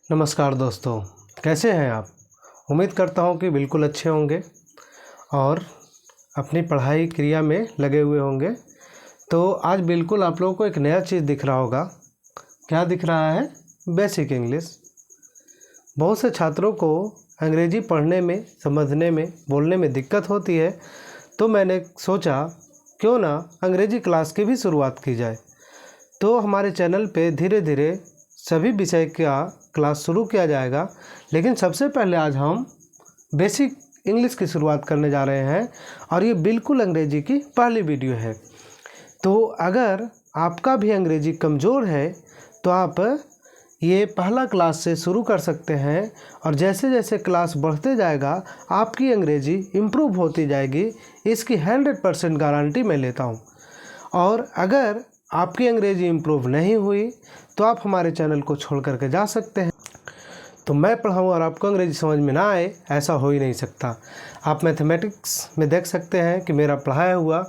नमस्कार दोस्तों, कैसे हैं आप। उम्मीद करता हूं कि बिल्कुल अच्छे होंगे और अपनी पढ़ाई क्रिया में लगे हुए होंगे। तो आज बिल्कुल आप लोगों को एक नया चीज़ दिख रहा होगा। क्या दिख रहा है? Basic English. बहुत से छात्रों को अंग्रेजी पढ़ने में, समझने में, बोलने में दिक्कत होती है, तो मैंने सोचा क्यों ना अंग्रेजी क्लास की भी शुरुआत की जाए। तो हमारे चैनल पे धीरे धीरे सभी विषय का क्लास शुरू किया जाएगा, लेकिन सबसे पहले आज हम बेसिक इंग्लिश की शुरुआत करने जा रहे हैं और ये बिल्कुल अंग्रेजी की पहली वीडियो है। तो अगर आपका भी अंग्रेजी कमज़ोर है तो आप ये पहला क्लास से शुरू कर सकते हैं और जैसे जैसे क्लास बढ़ते जाएगा आपकी अंग्रेजी इम्प्रूव होती जाएगी। इसकी 100% गारंटी मैं लेता हूँ। और अगर आपकी अंग्रेजी इम्प्रूव नहीं हुई तो आप हमारे चैनल को छोड़ करके जा सकते हैं। तो मैं पढ़ाऊँ और आपको अंग्रेजी समझ में ना आए, ऐसा हो ही नहीं सकता। आप मैथमेटिक्स में देख सकते हैं कि मेरा पढ़ाया हुआ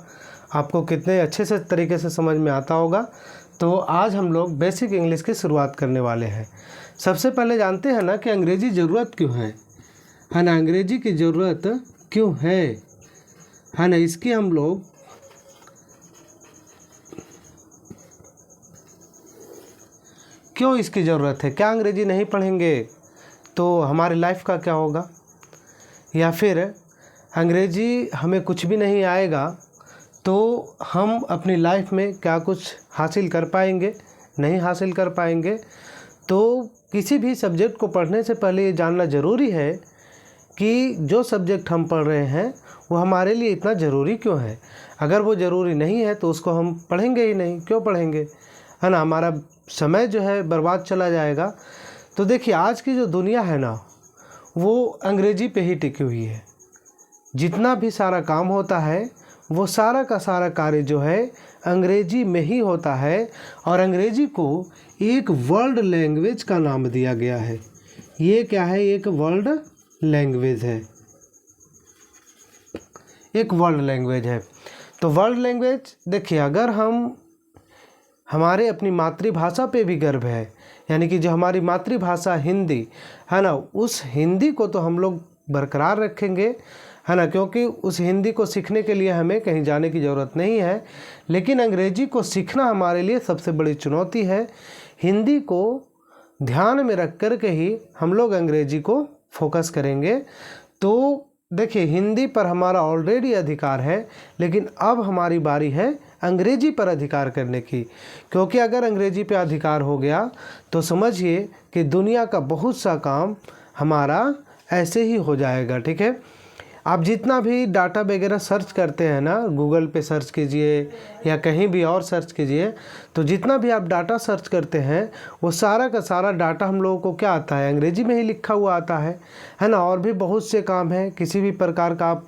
आपको कितने अच्छे से तरीके से समझ में आता होगा। तो आज हम लोग बेसिक इंग्लिश की शुरुआत करने वाले हैं। सबसे पहले जानते हैं ना कि अंग्रेजी ज़रूरत क्यों है ना। अंग्रेजी की ज़रूरत क्यों है ना, इसकी हम लोग क्यों इसकी ज़रूरत है। क्या अंग्रेजी नहीं पढ़ेंगे तो हमारी लाइफ का क्या होगा, या फिर अंग्रेजी हमें कुछ भी नहीं आएगा तो हम अपनी लाइफ में क्या कुछ हासिल कर पाएंगे? नहीं हासिल कर पाएंगे। तो किसी भी सब्जेक्ट को पढ़ने से पहले ये जानना ज़रूरी है कि जो सब्जेक्ट हम पढ़ रहे हैं वो हमारे लिए इतना ज़रूरी क्यों है। अगर वो ज़रूरी नहीं है तो उसको हम पढ़ेंगे ही नहीं। क्यों पढ़ेंगे, है ना। हमारा समय जो है बर्बाद चला जाएगा। तो देखिए, आज की जो दुनिया है ना, वो अंग्रेजी पे ही टिकी हुई है। जितना भी सारा काम होता है वो सारा का सारा कार्य जो है अंग्रेजी में ही होता है। और अंग्रेजी को एक वर्ल्ड लैंग्वेज का नाम दिया गया है। ये क्या है? एक वर्ल्ड लैंग्वेज है। एक वर्ल्ड लैंग्वेज है। तो वर्ल्ड लैंग्वेज, देखिए, अगर हमारे अपनी मातृभाषा पे भी गर्व है, यानी कि जो हमारी मातृभाषा हिंदी है ना, उस हिंदी को तो हम लोग बरकरार रखेंगे, है ना, क्योंकि उस हिंदी को सीखने के लिए हमें कहीं जाने की ज़रूरत नहीं है। लेकिन अंग्रेजी को सीखना हमारे लिए सबसे बड़ी चुनौती है। हिंदी को ध्यान में रख कर के ही हम लोग अंग्रेजी को फोकस करेंगे। तो देखिए, हिंदी पर हमारा ऑलरेडी अधिकार है, लेकिन अब हमारी बारी है अंग्रेजी पर अधिकार करने की। क्योंकि अगर अंग्रेजी पे अधिकार हो गया तो समझिए कि दुनिया का बहुत सा काम हमारा ऐसे ही हो जाएगा। ठीक है। आप जितना भी डाटा वगैरह सर्च करते हैं ना, गूगल पे सर्च कीजिए या कहीं भी और सर्च कीजिए, तो जितना भी आप डाटा सर्च करते हैं वो सारा का सारा डाटा हम लोगों को क्या आता है? अंग्रेजी में ही लिखा हुआ आता है ना। और भी बहुत से काम हैं, किसी भी प्रकार का आप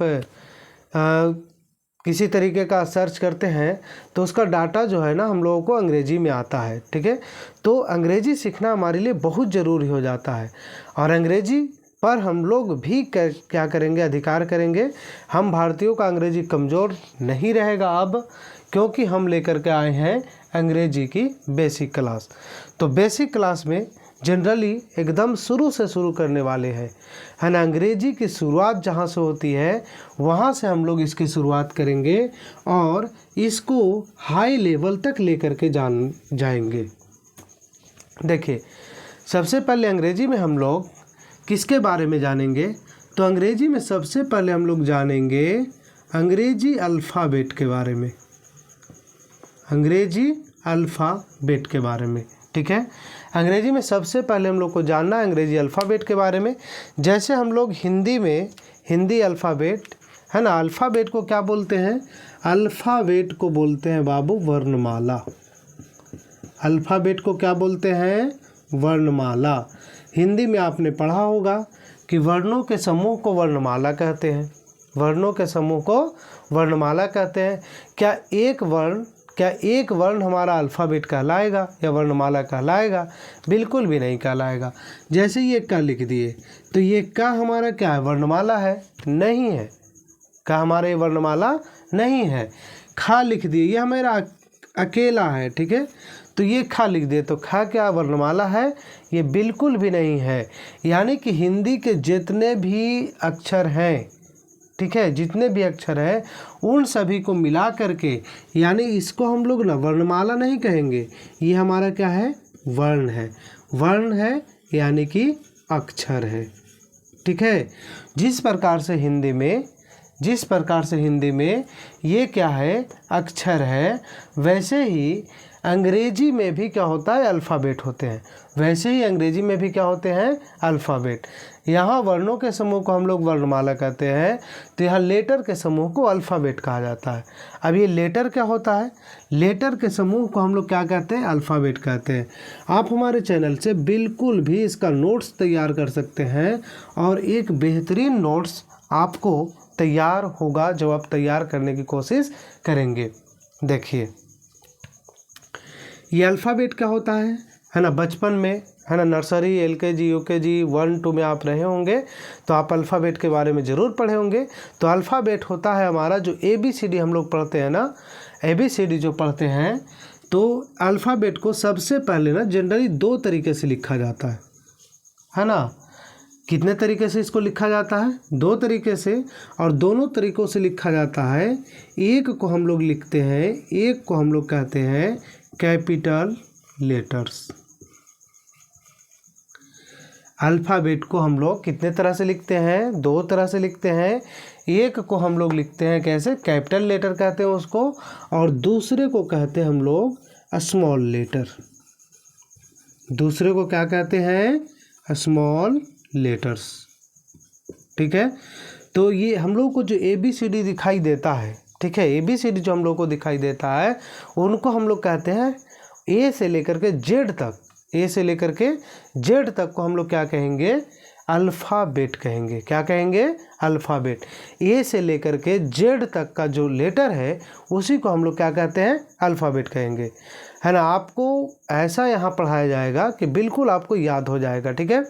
किसी तरीके का सर्च करते हैं तो उसका डाटा जो है ना हम लोगों को अंग्रेजी में आता है। ठीक है। तो अंग्रेजी सीखना हमारे लिए बहुत ज़रूरी हो जाता है। और अंग्रेजी पर हम लोग भी क्या करेंगे? अधिकार करेंगे। हम भारतीयों का अंग्रेजी कमज़ोर नहीं रहेगा अब, क्योंकि हम लेकर के आए हैं अंग्रेजी की बेसिक क्लास। तो बेसिक क्लास में जनरली एकदम शुरू से शुरू करने वाले हैं, है ना। अंग्रेजी की शुरुआत जहाँ से होती है वहाँ से हम लोग इसकी शुरुआत करेंगे और इसको हाई लेवल तक लेकर के जाएंगे। देखिए, सबसे पहले अंग्रेजी में हम लोग किसके बारे में जानेंगे? तो अंग्रेजी में सबसे पहले हम लोग जानेंगे अंग्रेजी अल्फ़ाबेट के बारे में। अंग्रेजी अल्फ़ाबेट के बारे में। ठीक है। अंग्रेजी में सबसे पहले हम लोग को जानना है अंग्रेजी अल्फ़ाबेट के बारे में। जैसे हम लोग हिंदी में हिंदी अल्फ़ाबेट, है ना, अल्फ़ाबेट को क्या बोलते हैं? अल्फ़ाबेट को बोलते हैं बाबू वर्णमाला। अल्फ़ाबेट को क्या बोलते हैं? वर्णमाला। हिंदी में आपने पढ़ा होगा कि वर्णों के समूह को वर्णमाला कहते हैं। वर्णों के समूह को वर्णमाला कहते हैं। क्या एक वर्ण हमारा अल्फ़ाबेट कहलाएगा या वर्णमाला कहलाएगा? बिल्कुल भी नहीं कहलाएगा। जैसे ये का लिख दिए तो ये का हमारा क्या है? वर्णमाला है? नहीं है। का हमारे वर्णमाला नहीं है। खा लिख दिए, ये हमारा अकेला है। ठीक है। तो ये ख लिख दे, तो ख क्या वर्णमाला है? ये बिल्कुल भी नहीं है। यानी कि हिंदी के जितने भी अक्षर हैं, ठीक है, जितने भी अक्षर हैं उन सभी को मिला करके, यानी इसको हम लोग ना वर्णमाला नहीं कहेंगे, ये हमारा क्या है? वर्ण है। वर्ण है यानी कि अक्षर है, ठीक है। जिस प्रकार से हिंदी में ये क्या है? अक्षर है, वैसे ही अंग्रेजी में भी क्या होता है? अल्फ़ाबेट होते हैं। वैसे ही अंग्रेजी में भी क्या होते हैं? अल्फ़ाबेट। यहाँ वर्णों के समूह को हम लोग वर्णमाला कहते हैं, तो यहाँ लेटर के समूह को अल्फ़ाबेट कहा जाता है। अब ये लेटर क्या होता है? लेटर के समूह को हम लोग क्या कहते हैं? अल्फ़ाबेट कहते हैं। आप हमारे चैनल से बिल्कुल भी इसका नोट्स तैयार कर सकते हैं, और एक बेहतरीन नोट्स आपको तैयार होगा जब आप तैयार करने की कोशिश करेंगे। देखिए, ये अल्फ़ाबेट क्या होता है ना? बचपन में, है ना, नर्सरी, एलकेजी, यूकेजी, 1 2 में आप रहे होंगे तो आप अल्फ़ाबेट के बारे में ज़रूर पढ़े होंगे। तो अल्फ़ाबेट होता है हमारा जो ABCD हम लोग पढ़ते हैं ना, ABCD जो पढ़ते हैं, तो अल्फ़ाबेट को सबसे पहले ना जनरली 2 तरीके से लिखा जाता है ना। कितने तरीके से इसको लिखा जाता है? 2 तरीके से, और दोनों तरीक़ों से लिखा जाता है। एक को हम लोग लिखते हैं, एक को हम लोग कहते हैं कैपिटल लेटर्स। अल्फ़ाबेट को हम लोग कितने तरह से लिखते हैं? 2 तरह से लिखते हैं। एक को हम लोग लिखते हैं कैसे? कैपिटल लेटर कहते हैं उसको, और दूसरे को कहते हैं हम लोग स्मॉल लेटर। दूसरे को क्या कहते हैं? स्मॉल लेटर्स, ठीक है। तो ये हम लोग को जो ABCD दिखाई देता है, ठीक है, ABCD जो हम लोग को दिखाई देता है, उनको हम लोग कहते हैं A से लेकर के Z तक, A से लेकर के Z तक को हम लोग क्या कहेंगे? अल्फ़ाबेट कहेंगे। क्या कहेंगे? अल्फ़ाबेट। A से लेकर के Z तक का जो लेटर है उसी को हम लोग क्या कहते हैं? अल्फ़ाबेट कहेंगे, है ना। आपको ऐसा यहाँ पढ़ाया जाएगा कि बिल्कुल आपको याद हो जाएगा, ठीक है।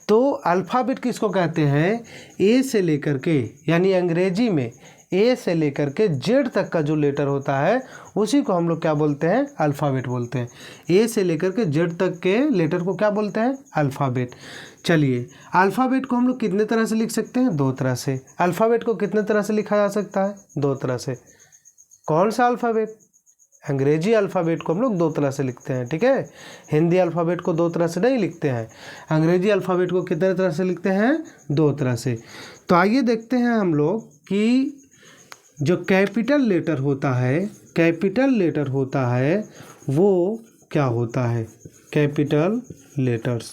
तो अल्फ़ाबेट किसको कहते हैं? A से लेकर के, यानी अंग्रेजी में A से लेकर के Z तक का जो लेटर होता है उसी को हम लोग क्या बोलते हैं? अल्फ़ाबेट बोलते हैं। A से लेकर के Z तक के लेटर को क्या बोलते हैं? अल्फ़ाबेट। चलिए, अल्फ़ाबेट को हम लोग कितने तरह से लिख सकते हैं? 2 तरह से। अल्फ़ाबेट को कितने तरह से लिखा जा सकता है? 2 तरह से। कौन सा अल्फ़ाबेट? अंग्रेजी अल्फ़ाबेट को हम लोग 2 तरह से लिखते हैं, ठीक है। हिंदी अल्फ़ाबेट को 2 तरह से नहीं लिखते हैं। अंग्रेजी अल्फ़ाबेट को कितने तरह से लिखते हैं? 2 तरह से। तो आइए देखते हैं हम लोग कि जो कैपिटल लेटर होता है, कैपिटल लेटर होता है वो क्या होता है? Capital letters.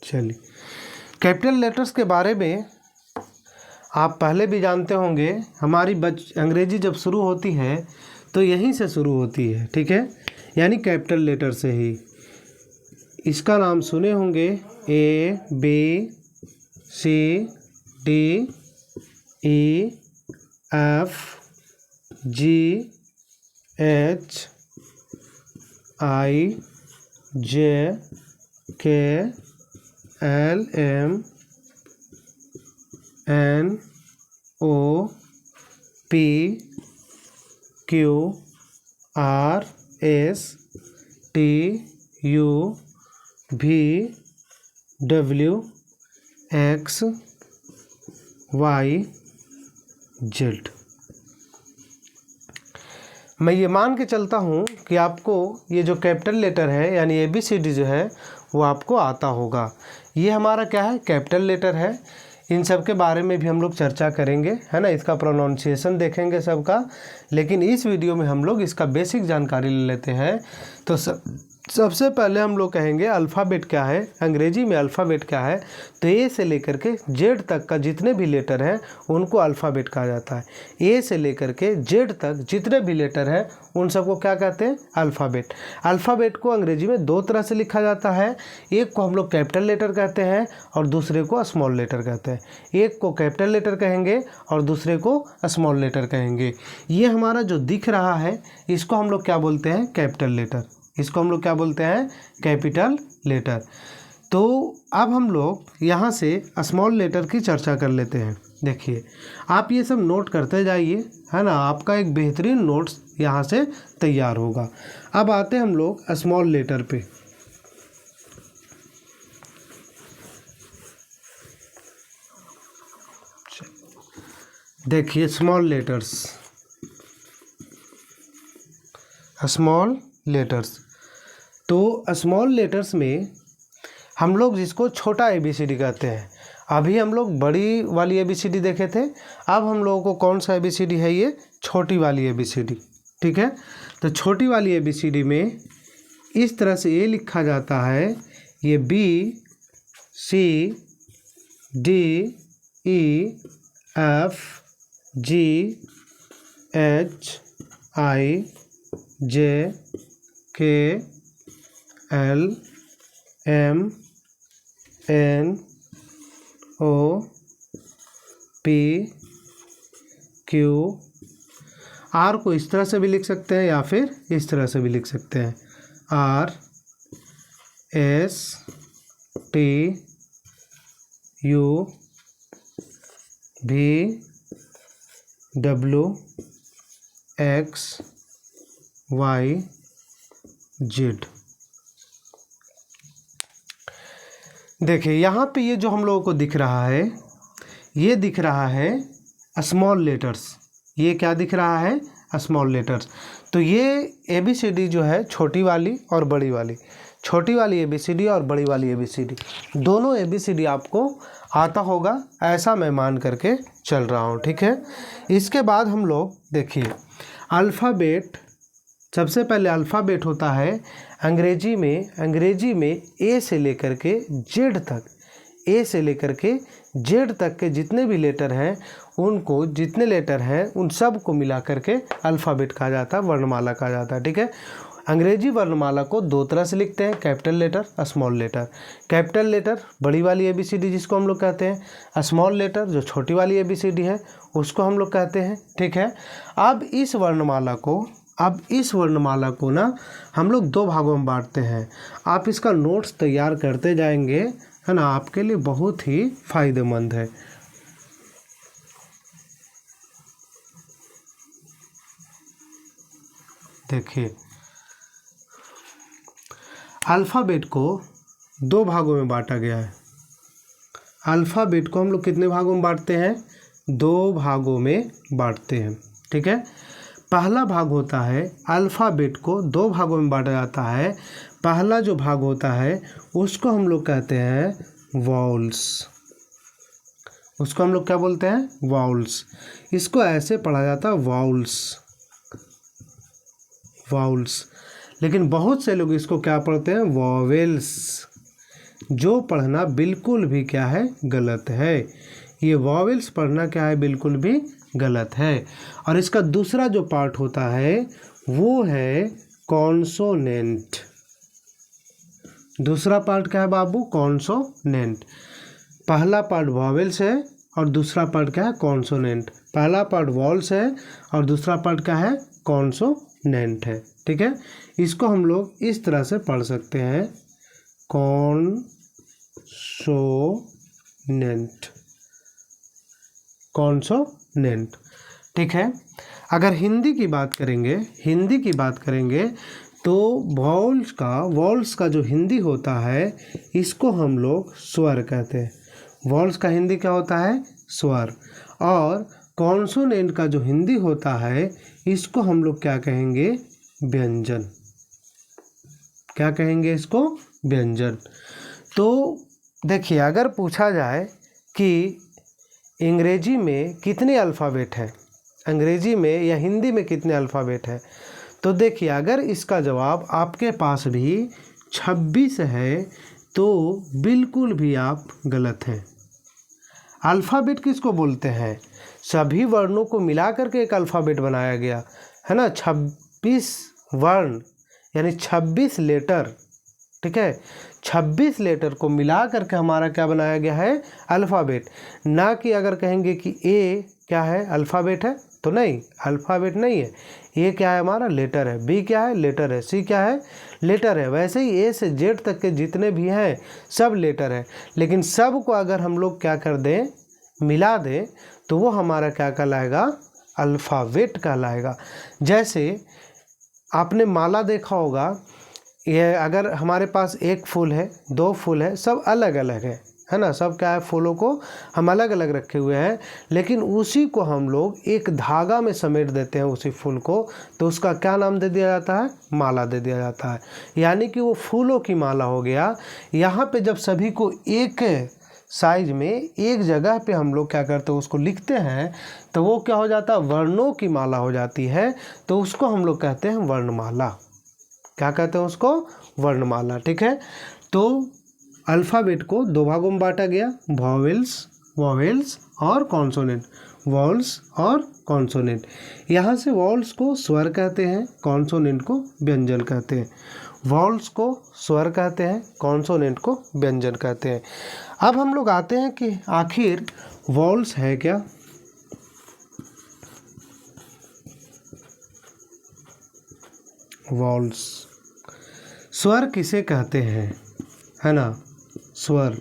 चलिए, कैपिटल लेटर्स के बारे में आप पहले भी जानते होंगे। हमारी अंग्रेजी जब शुरू होती है तो यहीं से शुरू होती है, ठीक है, यानी कैपिटल लेटर से ही। इसका नाम सुने होंगे ABCDEFGHIJKLMNOPQRSTUVWXYZ। मैं ये मान के चलता हूँ कि आपको ये जो कैपिटल लेटर है यानी ABCD जो है वो आपको आता होगा। ये हमारा क्या है? कैपिटल लेटर है। इन सब के बारे में भी हम लोग चर्चा करेंगे, है ना, इसका प्रोनाउंसिएशन देखेंगे सबका। लेकिन इस वीडियो में हम लोग इसका बेसिक जानकारी ले लेते हैं। तो सबसे पहले हम लोग कहेंगे अल्फ़ाबेट क्या है, अंग्रेजी में अल्फ़ाबेट क्या है। तो A से लेकर के Z तक का जितने भी लेटर हैं उनको अल्फ़ाबेट कहा जाता है। A से लेकर के Z तक जितने भी लेटर हैं उन सबको क्या कहते हैं? अल्फ़ाबेट। अल्फ़ाबेट को अंग्रेजी में 2 तरह से लिखा जाता है। एक को हम लोग कैपिटल लेटर कहते हैं और दूसरे को स्मॉल लेटर कहते हैं। एक को कैपिटल लेटर कहेंगे और दूसरे को स्मॉल लेटर कहेंगे। ये हमारा जो दिख रहा है इसको हम लोग क्या बोलते हैं? Capital letter. इसको हम लोग क्या बोलते हैं? Capital letter. तो अब हम लोग यहाँ से स्मॉल लेटर की चर्चा कर लेते हैं। देखिए आप ये सब नोट करते जाइए, है ना, आपका एक बेहतरीन नोट्स यहाँ से तैयार होगा। अब आते हम लोग स्मॉल लेटर पे। देखिए स्मॉल लेटर्स, स्मॉल लेटर्स, तो स्मॉल लेटर्स में हम लोग जिसको छोटा ABCD कहते हैं, अभी हम लोग बड़ी वाली ABCD देखे थे, अब हम लोगों को कौन सा ABCD है, ये छोटी वाली ABCD। ठीक है, तो छोटी वाली ABCD में इस तरह से ये लिखा जाता है, ये BCDEFGHIJKLMNOPQR को इस तरह से भी लिख सकते हैं या फिर इस तरह से भी लिख सकते हैं, RSTUVWXYZ। देखिए यहाँ पे ये जो हम लोगों को दिख रहा है, ये दिख रहा है स्मॉल लेटर्स। ये क्या दिख रहा है, स्मॉल लेटर्स। तो ये ABCD जो है छोटी वाली और बड़ी वाली, छोटी वाली ABCD और बड़ी वाली ABCD, दोनों ABCD आपको आता होगा, ऐसा मैं मान करके चल रहा हूँ। ठीक है, इसके बाद हम लोग देखिए अल्फ़ाबेट। सबसे पहले अल्फ़ाबेट होता है अंग्रेजी में A से लेकर के Z तक, A से लेकर के Z तक के जितने भी लेटर हैं, उनको जितने लेटर हैं उन सब को मिला करके अल्फ़ाबेट कहा जाता है, वर्णमाला कहा जाता है। ठीक है, अंग्रेजी वर्णमाला को दो तरह से लिखते हैं, capital letter, small letter. Capital letter बड़ी वाली ABCD जिसको हम लोग कहते हैं, स्मॉल लेटर जो छोटी वाली ABCD है उसको हम लोग कहते हैं। ठीक है, अब इस वर्णमाला को ना हम लोग दो भागों में बांटते हैं। आप इसका नोट्स तैयार करते जाएंगे, है ना, आपके लिए बहुत ही फायदेमंद है। देखिए अल्फ़ाबेट को दो भागों में बांटा गया है। अल्फ़ाबेट को हम लोग कितने भागों में बांटते हैं, दो भागों में बांटते हैं। ठीक है, पहला भाग होता है, अल्फ़ाबेट को दो भागों में बांटा जाता है। पहला जो भाग होता है उसको हम लोग कहते हैं वाउल्स। उसको हम लोग क्या बोलते हैं, वाउल्स। इसको ऐसे पढ़ा जाता है वाउल्स, वाउल्स। लेकिन बहुत से लोग इसको क्या पढ़ते हैं, वॉवेल्स, जो पढ़ना बिल्कुल भी क्या है, गलत है। ये वॉवेल्स पढ़ना क्या है, बिल्कुल भी गलत है। और इसका दूसरा जो पार्ट होता है वो है कॉन्सोनेंट। दूसरा पार्ट क्या है बाबू, कॉन्सोनेंट। पहला पार्ट वॉवेल्स है और दूसरा पार्ट क्या है, कॉन्सोनेंट। पहला पार्ट वॉल्स है और दूसरा पार्ट क्या है, कॉन्सोनेंट है। ठीक है, इसको हम लोग इस तरह से पढ़ सकते हैं, कॉन्सोनेंट, कॉन्सोनेंट। ठीक है, अगर हिंदी की बात करेंगे तो वॉल्स का जो हिंदी होता है इसको हम लोग स्वर कहते हैं। वॉल्स का हिंदी क्या होता है, स्वर। और कॉन्सोनेंट का जो हिंदी होता है इसको हम लोग क्या कहेंगे, व्यंजन। क्या कहेंगे इसको, व्यंजन। तो देखिए अगर पूछा जाए कि अंग्रेजी में कितने अल्फ़ाबेट हैं, अंग्रेजी में या हिंदी में कितने अल्फ़ाबेट हैं, तो देखिए अगर इसका जवाब आपके पास भी 26 है तो बिल्कुल भी आप गलत हैं। अल्फ़ाबेट किसको बोलते हैं, सभी वर्णों को मिला करके एक अल्फ़ाबेट बनाया गया है ना, 26 वर्ण यानी 26 लेटर। ठीक है, 26 लेटर को मिला करके हमारा क्या बनाया गया है, अल्फ़ाबेट। ना कि अगर कहेंगे कि ए क्या है, अल्फ़ाबेट है, तो नहीं, अल्फ़ाबेट नहीं है। ए क्या है, हमारा लेटर है। बी क्या है, लेटर है। सी क्या है, लेटर है। वैसे ही ए से जेड तक के जितने भी हैं सब लेटर है। लेकिन सब को अगर हम लोग क्या कर दें, मिला दें तो वो हमारा क्या कहलाएगा, अल्फ़ाबेट कहलाएगा। जैसे आपने माला देखा होगा, ये अगर हमारे पास एक फूल है, दो फूल है, सब अलग अलग है ना, सब क्या है, फूलों को हम अलग अलग रखे हुए हैं, लेकिन उसी को हम लोग एक धागा में समेट देते हैं उसी फूल को, तो उसका क्या नाम दे दिया जाता है, माला दे दिया जाता है। यानी कि वो फूलों की माला हो गया। यहाँ पे जब सभी को एक साइज में एक जगह पे हम लोग क्या करते हैं, उसको लिखते हैं, तो वो क्या हो जाता है, वर्णों की माला हो जाती है। तो उसको हम लोग कहते हैं वर्णमाला। क्या कहते हैं उसको, वर्णमाला। ठीक है, तो अल्फ़ाबेट को दो भागों में बांटा गया, वॉवेल्स और कॉन्सोनेंट, वॉल्स और कॉन्सोनेंट। यहाँ से वॉल्स को स्वर कहते हैं, कॉन्सोनेंट को व्यंजन कहते हैं। वॉल्स को स्वर कहते हैं, कॉन्सोनेंट को व्यंजन कहते हैं। अब हम लोग आते हैं कि आखिर वॉल्स है क्या। वॉल्स, स्वर किसे कहते हैं, है ना, स्वर।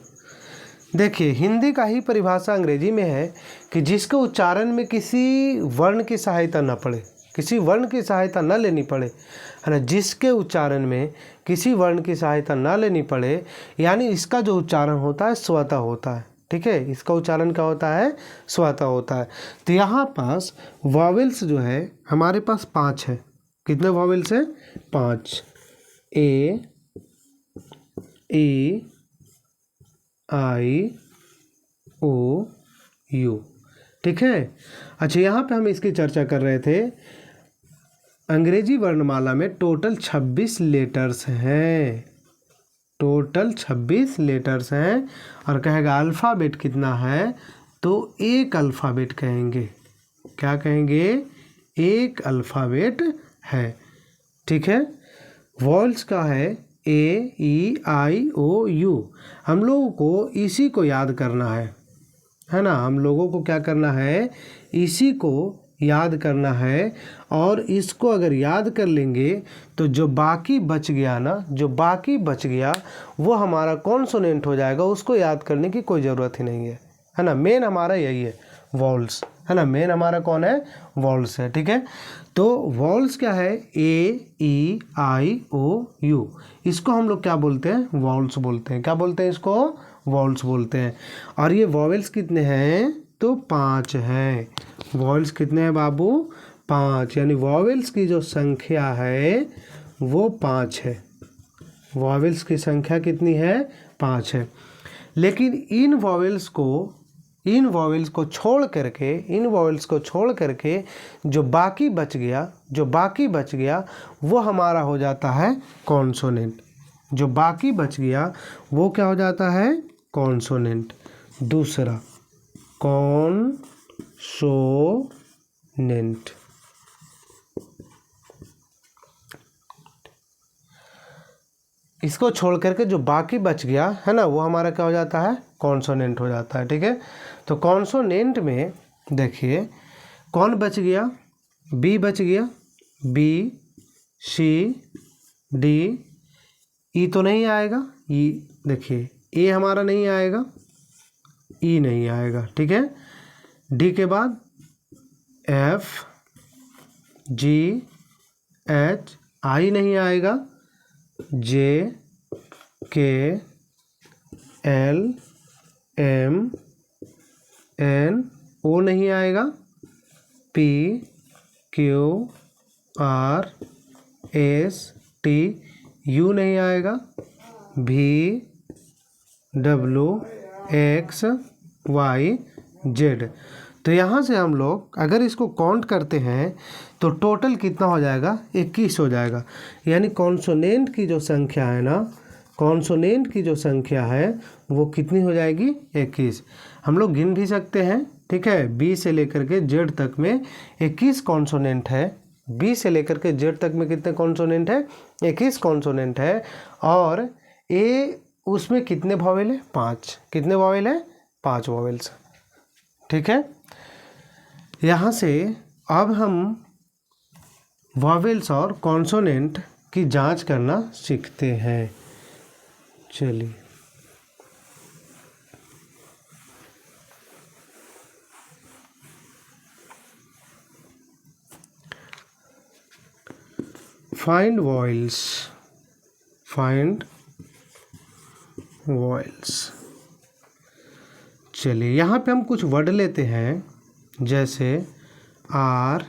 देखिए, हिंदी का ही परिभाषा अंग्रेजी में है कि जिसके उच्चारण में किसी वर्ण की सहायता न पड़े, किसी वर्ण की सहायता न लेनी पड़े, है ना, जिसके उच्चारण में किसी वर्ण की सहायता न लेनी पड़े, यानी इसका जो उच्चारण होता है स्वतः होता है। ठीक है, इसका उच्चारण क्या होता है, स्वतः होता है। तो यहाँ पास वॉवेल्स जो है हमारे पास 5 है। कितने वॉवेल्स है, 5। ए, ई, आई, ओ, यू। ठीक है, अच्छा, यहाँ पे हम इसकी चर्चा कर रहे थे। अंग्रेजी वर्णमाला में टोटल 26 लेटर्स हैं, टोटल 26 लेटर्स हैं। और कहेगा अल्फ़ाबेट कितना है, तो एक अल्फ़ाबेट कहेंगे। क्या कहेंगे, एक अल्फ़ाबेट है। ठीक है, वॉल्स का है ए, ई, आई, ओ, यू। हम लोगों को इसी को याद करना है ना, हम लोगों को क्या करना है, इसी को याद करना है। और इसको अगर याद कर लेंगे तो जो बाकी बच गया ना, जो बाकी बच गया वो हमारा कॉन्सोनेंट हो जाएगा, उसको याद करने की कोई ज़रूरत ही नहीं है ना। मेन हमारा यही है, वॉल्स, है ना, मेन हमारा कौन है, वॉल्स है। ठीक है, तो वॉल्स क्या है, ए, ई, आई, ओ, यू। इसको हम लोग क्या बोलते हैं, वॉल्स बोलते हैं। क्या बोलते हैं इसको, वॉल्स बोलते हैं। और ये वॉवेल्स कितने हैं, तो 5 हैं। वॉवेल्स कितने हैं बाबू, 5। यानी वॉवेल्स की जो संख्या है वो 5 है। वॉवेल्स की संख्या कितनी है, 5 है। लेकिन इन वॉवेल्स को छोड़ करके जो बाकी बच गया वो हमारा हो जाता है कॉन्सोनेंट। जो बाकी बच गया वो क्या हो जाता है, कॉन्सोनेंट। दूसरा कॉन्सोनेंट। इसको छोड़ करके जो बाकी बच गया है ना, वो हमारा क्या हो जाता है, कॉन्सोनेंट हो जाता है। ठीक है, तो कॉन्सोनेंट में देखिए कौन बच गया, बी बच गया, बी, सी, डी। ई तो नहीं आएगा, ई देखिए, ए हमारा नहीं आएगा, ई नहीं आएगा। ठीक है, डी के बाद एफ, जी, एच, आई नहीं आएगा, जे, के, एल, एम, एन, ओ नहीं आएगा, P, Q, R, S, T, U नहीं आएगा, भी, डब्लू, एक्स, वाई, जेड। तो यहाँ से हम लोग अगर इसको काउंट करते हैं तो टोटल कितना हो जाएगा, 21 हो जाएगा। यानी कॉन्सोनेंट की जो संख्या है ना, कॉन्सोनेंट की जो संख्या है वो कितनी हो जाएगी, 21। हम लोग गिन भी सकते हैं। ठीक है, बी से लेकर के जेड तक में 21 कॉन्सोनेंट है। बी से लेकर के जेड तक में कितने कॉन्सोनेंट है, 21 कॉन्सोनेंट है। और ए उसमें कितने वॉवेल है, 5। कितने वॉवेल है, 5 वॉवेल्स। ठीक है, यहाँ से अब हम वॉवेल्स और कॉन्सोनेंट की जांच करना सीखते हैं। चलिए, फाइंड वॉइल्स, फाइंड वॉइल्स। चलिए यहाँ पे हम कुछ वर्ड लेते हैं, जैसे RAP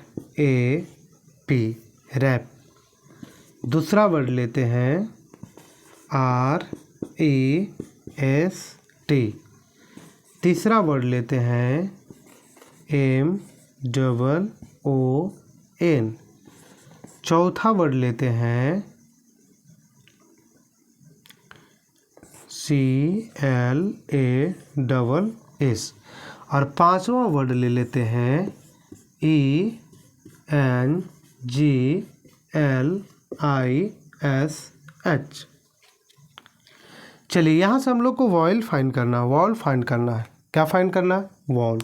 रैप। दूसरा वर्ड लेते हैं REST। तीसरा वर्ड लेते हैं MOON। चौथा वर्ड लेते हैं CLASS। और पांचवा वर्ड ले लेते हैं ENGLISH। चलिए यहाँ से हम लोग को वॉयल फाइंड करना है, वॉल फाइंड करना है। क्या फाइंड करना है? वॉल।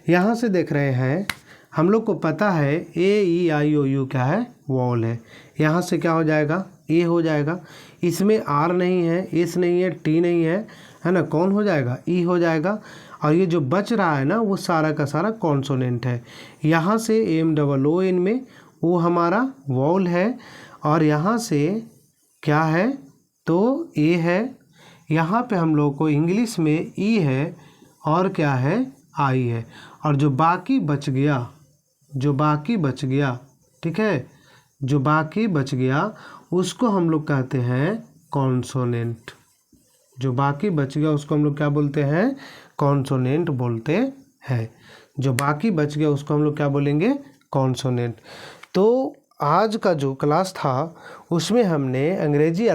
यहाँ से देख रहे हैं हम लोग को पता है AEIOU क्या है? वॉल है। यहाँ से क्या हो जाएगा? ए हो जाएगा। इसमें R नहीं है, S नहीं है, T नहीं है, है ना? कौन हो जाएगा? E हो जाएगा। और ये जो बच रहा है ना, वो सारा का सारा कॉन्सोनेंट है। यहाँ से MOON में वो हमारा वॉल है, और यहाँ से क्या है? तो A है। यहाँ पे हम लोग को इंग्लिश में E है, और क्या है? I है। और जो बाकी बच गया, ठीक है, जो बाकी बच गया उसको हम लोग कहते हैं कॉन्सोनेंट। जो बाकी बच गया उसको हम लोग क्या बोलते हैं? कॉन्सोनेंट बोलते हैं। जो बाकी बच गया उसको हम लोग क्या बोलेंगे? कॉन्सोनेंट। तो आज का जो क्लास था उसमें हमने अंग्रेजी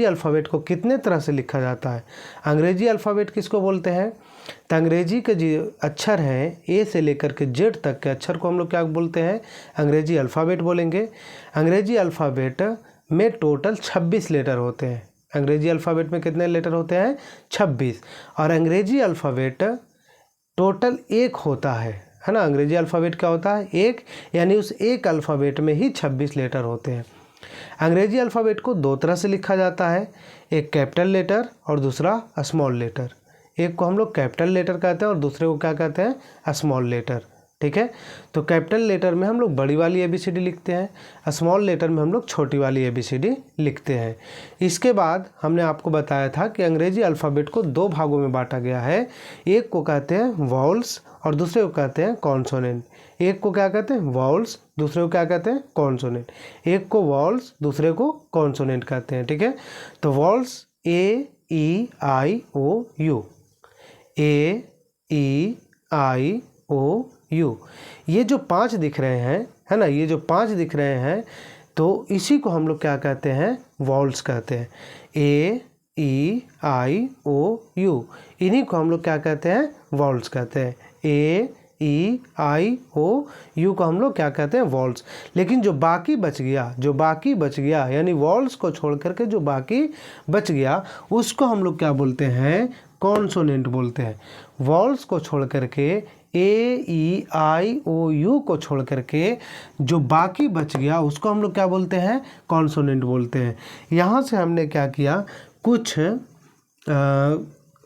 अल्फ़ाबेट को कितने तरह से लिखा जाता है। अंग्रेजी अल्फ़ाबेट किसको बोलते हैं? तो अंग्रेजी के जो अक्षर हैं ए से लेकर के जेड तक के अक्षर को हम लोग क्या बोलते हैं? अंग्रेजी अल्फ़ाबेट बोलेंगे। अंग्रेजी अल्फ़ाबेट में टोटल 26 लेटर होते हैं। अंग्रेजी अल्फ़ाबेट में कितने लेटर होते हैं? 26। और अंग्रेजी अल्फ़ाबेट टोटल एक होता है ना? अंग्रेजी अल्फ़ाबेट क्या होता है? एक, यानी उस एक अल्फ़ाबेट में ही 26 लेटर होते हैं। अंग्रेजी अल्फ़ाबेट को दो तरह से लिखा जाता है, एक कैपिटल लेटर और दूसरा स्मॉल लेटर। एक को हम लोग कैपिटल लेटर कहते हैं और दूसरे को क्या कहते हैं? Small letter. ठीक है, तो कैपिटल लेटर में हम लोग बड़ी वाली ABCD लिखते हैं, स्मॉल लेटर में हम लोग छोटी वाली ABCD लिखते हैं। इसके बाद हमने आपको बताया था कि अंग्रेजी अल्फ़ाबेट को दो भागों में बांटा गया है। एक को कहते हैं वॉल्स और दूसरे को कहते हैं कॉन्सोनेंट। एक को क्या कहते हैं? वॉल्स, दूसरे को क्या कहते हैं? कॉन्सोनेंट। एक को वॉल्स, दूसरे को कॉन्सोनेंट कहते हैं। ठीक है, तो वॉल्स AEIOU, AEIOU, ये जो 5 दिख रहे हैं, है ना, ये जो 5 दिख रहे हैं, तो इसी को हम लोग क्या कहते हैं? वॉल्स कहते हैं। AEIOU, इन्हीं को हम लोग क्या कहते हैं? वॉल्स कहते हैं। AEIOU को हम लोग क्या कहते हैं? वॉल्स। लेकिन जो बाकी बच गया यानी वॉल्स को छोड़ करके जो बाकी बच गया उसको हम लोग क्या बोलते हैं? कॉन्सोनेंट बोलते हैं। वॉल्स को छोड़ करके AEIOU को छोड़ करके जो बाकी बच गया उसको हम लोग क्या बोलते हैं? कॉन्सोनेंट बोलते हैं। यहाँ से हमने क्या किया, कुछ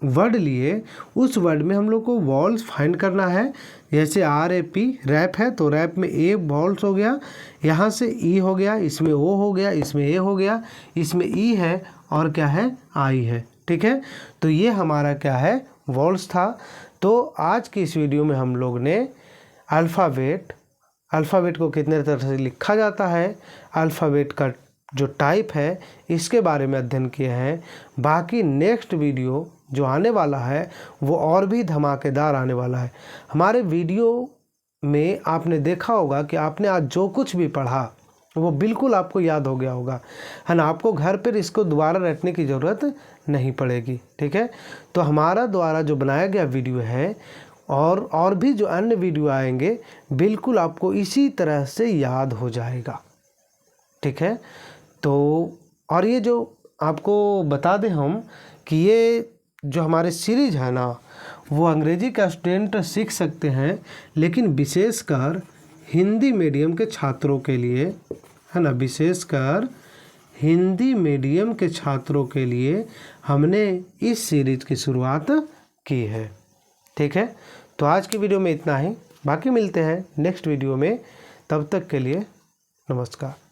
वर्ड लिए, उस वर्ड में हम लोग को वॉल्स फाइंड करना है। जैसे RAP रैप है, तो रैप में A वॉल्स हो गया, यहाँ से E हो गया, इसमें O हो गया, इसमें A हो गया, इसमें E है, और क्या है? I है। ठीक है, तो ये हमारा क्या है? वॉल्स था। तो आज की इस वीडियो में हम लोग ने अल्फ़ाबेट को कितने तरह से लिखा जाता है, अल्फ़ाबेट का जो टाइप है, इसके बारे में अध्ययन किए हैं। बाकी नेक्स्ट वीडियो जो आने वाला है वो और भी धमाकेदार आने वाला है। हमारे वीडियो में आपने देखा होगा कि आपने आज जो कुछ भी पढ़ा वो बिल्कुल आपको याद हो गया होगा, है ना? आपको घर पर इसको दोबारा रटने की ज़रूरत नहीं पड़ेगी। ठीक है, तो हमारा द्वारा जो बनाया गया वीडियो है और भी जो अन्य वीडियो आएंगे बिल्कुल आपको इसी तरह से याद हो जाएगा। ठीक है, तो और ये जो आपको बता दें हम कि ये जो हमारे सीरीज है ना, वो अंग्रेजी का स्टूडेंट सीख सकते हैं, लेकिन विशेषकर हिंदी मीडियम के छात्रों के लिए, है ना, विशेषकर हिंदी मीडियम के छात्रों के लिए हमने इस सीरीज की शुरुआत की है। ठीक है, तो आज की वीडियो में इतना ही, बाकी मिलते हैं नेक्स्ट वीडियो में। तब तक के लिए नमस्कार।